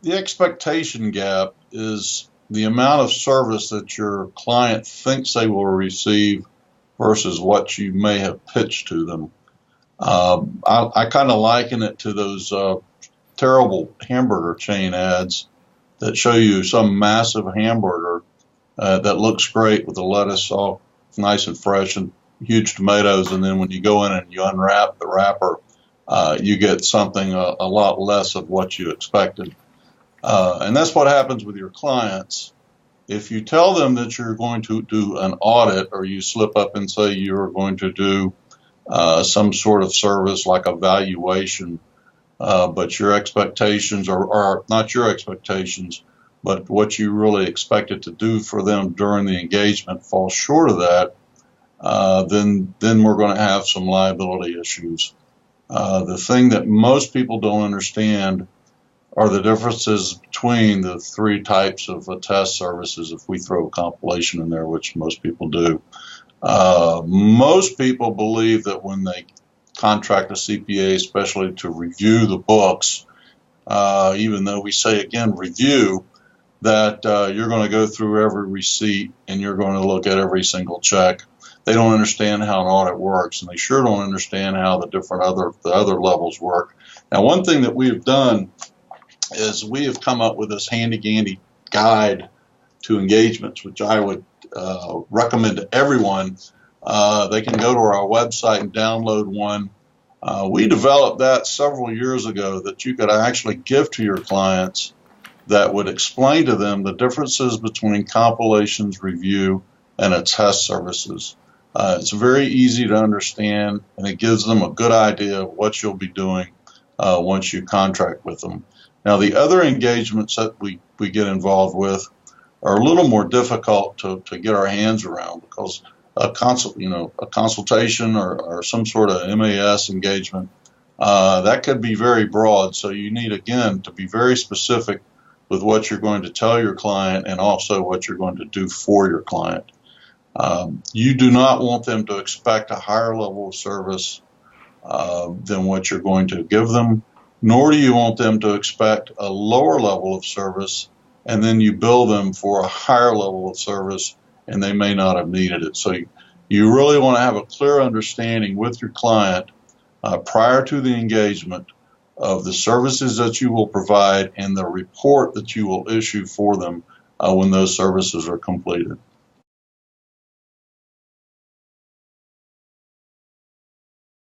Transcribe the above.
The expectation gap is the amount of service that your client thinks they will receive versus what you may have pitched to them. I kind of liken it to those terrible hamburger chain ads that show you some massive hamburger that looks great with the lettuce all nice and fresh and huge tomatoes, and then when you go in and you unwrap the wrapper, you get something a lot less of what you expected. And that's what happens with your clients. If you tell them that you're going to do an audit, or you slip up and say you're going to do some sort of service like a valuation, but your expectations are not your expectations, but what you really expected to do for them during the engagement falls short of that, then we're going to have some liability issues. The thing that most people don't understand are the differences between the three types of attest services, if we throw a compilation in there, which most people do. Most people believe that when they contract a CPA, especially to review the books, even though we say, again, review, that you're going to go through every receipt and you're going to look at every single check. They don't understand how an audit works, and they sure don't understand how the other levels work. Now, one thing that we've done is we have come up with this handy-dandy guide to engagements, which I would recommend to everyone. They can go to our website and download one. We developed that several years ago that you could actually give to your clients that would explain to them the differences between compilations, review, and attest services. It's very easy to understand, and it gives them a good idea of what you'll be doing once you contract with them. Now, the other engagements that we get involved with are a little more difficult to get our hands around, because a consultation or some sort of MAS engagement, that could be very broad. So you need, again, to be very specific with what you're going to tell your client and also what you're going to do for your client. You do not want them to expect a higher level of service than what you're going to give them, nor do you want them to expect a lower level of service and then you bill them for a higher level of service and they may not have needed it. So you really want to have a clear understanding with your client prior to the engagement of the services that you will provide and the report that you will issue for them when those services are completed.